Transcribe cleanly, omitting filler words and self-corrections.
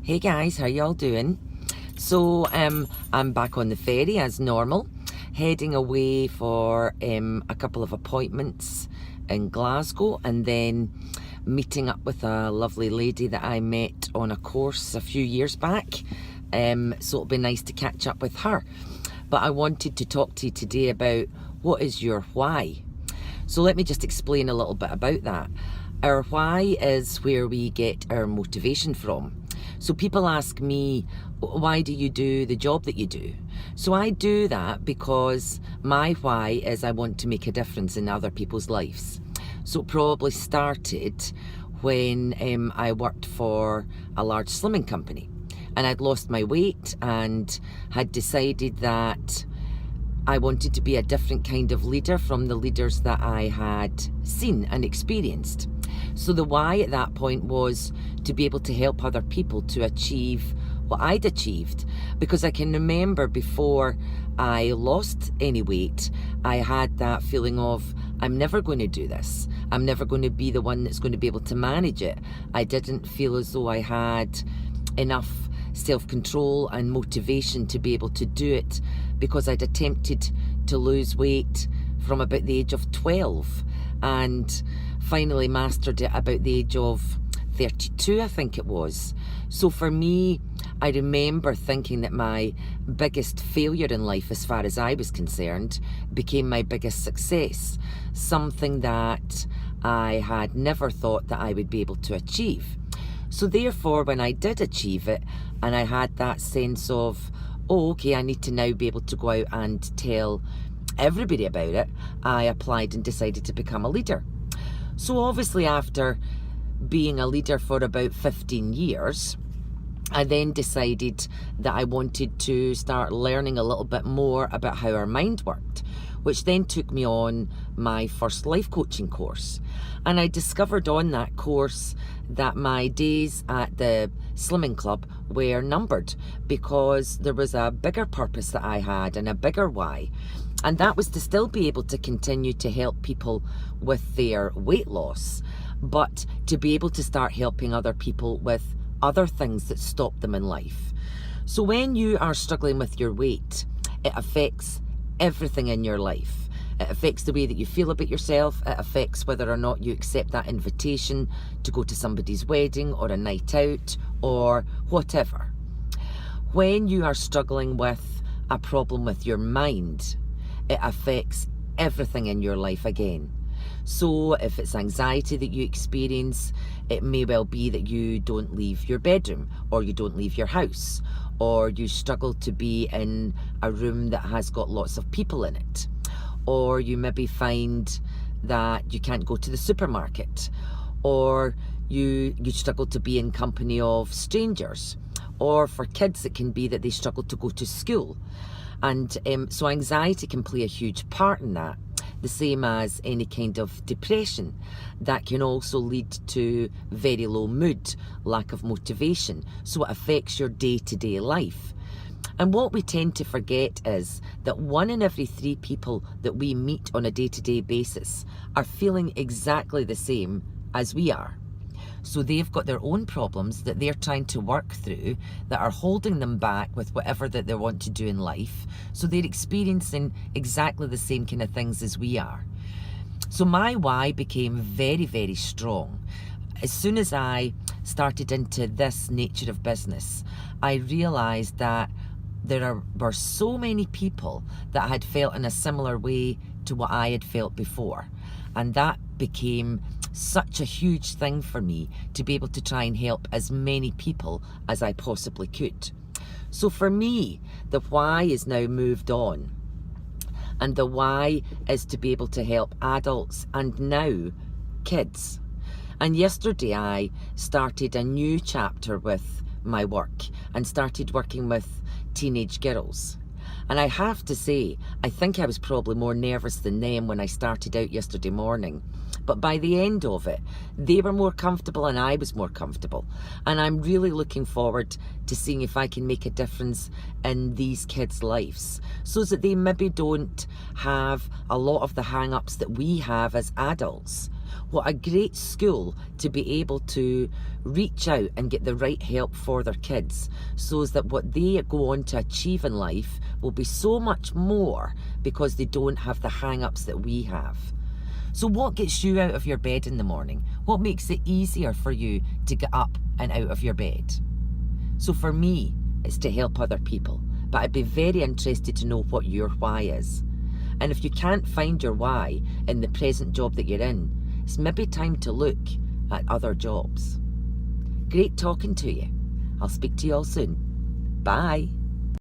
Hey guys, how y'all doing? So I'm back on the ferry as normal, heading away for a couple of appointments in Glasgow, and then meeting up with a lovely lady that I met on a course a few years back. So it'll be nice to catch up with her. But I wanted to talk to you today about what is your why. So let me just explain a little bit about that. Our why is where we get our motivation from. So people ask me, why do you do the job that you do? So I do that because my why is I want to make a difference in other people's lives. So it probably started when I worked for a large slimming company, and I'd lost my weight and had decided that I wanted to be a different kind of leader from the leaders that I had seen and experienced. So the why at that point was to be able to help other people to achieve what I'd achieved. Because I can remember before I lost any weight, I had that feeling of, I'm never going to do this. I'm never going to be the one that's going to be able to manage it. I didn't feel as though I had enough self-control and motivation to be able to do it, because I'd attempted to lose weight from about the age of 12 and finally mastered it about the age of 32, I think it was. So for me, I remember thinking that my biggest failure in life, as far as I was concerned, became my biggest success, something that I had never thought that I would be able to achieve. So therefore, when I did achieve it, and I had that sense of, oh, okay, I need to now be able to go out and tell everybody about it, I applied and decided to become a leader. So obviously after being a leader for about 15 years, I then decided that I wanted to start learning a little bit more about how our mind worked, which then took me on my first life coaching course. And I discovered on that course that my days at the Slimming Club were numbered, because there was a bigger purpose that I had and a bigger why. And that was to still be able to continue to help people with their weight loss, but to be able to start helping other people with other things that stop them in life. So when you are struggling with your weight, it affects everything in your life. It affects the way that you feel about yourself. It affects whether or not you accept that invitation to go to somebody's wedding or a night out or whatever. When you are struggling with a problem with your mind, it affects everything in your life again. So if it's anxiety that you experience, it may well be that you don't leave your bedroom, or you don't leave your house, or you struggle to be in a room that has got lots of people in it, or you maybe find that you can't go to the supermarket, or you struggle to be in company of strangers, or for kids it can be that they struggle to go to school. And so anxiety can play a huge part in that, the same as any kind of depression. That can also lead to very low mood, lack of motivation, so it affects your day-to-day life. And what we tend to forget is that 1 in every 3 people that we meet on a day-to-day basis are feeling exactly the same as we are. So they've got their own problems that they're trying to work through that are holding them back with whatever that they want to do in life. So they're experiencing exactly the same kind of things as we are. So my why became very, very strong. As soon as I started into this nature of business, I realized that there were so many people that had felt in a similar way to what I had felt before. And that became such a huge thing for me, to be able to try and help as many people as I possibly could. So for me, the why is now moved on. And the why is to be able to help adults and now kids. And yesterday I started a new chapter with my work and started working with teenage girls. And I have to say, I think I was probably more nervous than them when I started out yesterday morning. But by the end of it, they were more comfortable and I was more comfortable. And I'm really looking forward to seeing if I can make a difference in these kids' lives, so that they maybe don't have a lot of the hang-ups that we have as adults What a great school to be able to reach out and get the right help for their kids, so that what they go on to achieve in life will be so much more because they don't have the hang-ups that we have. So what gets you out of your bed in the morning? What makes it easier for you to get up and out of your bed? So for me, it's to help other people, but I'd be very interested to know what your why is. And if you can't find your why in the present job that you're in, it's maybe time to look at other jobs. Great talking to you. I'll speak to you all soon. Bye.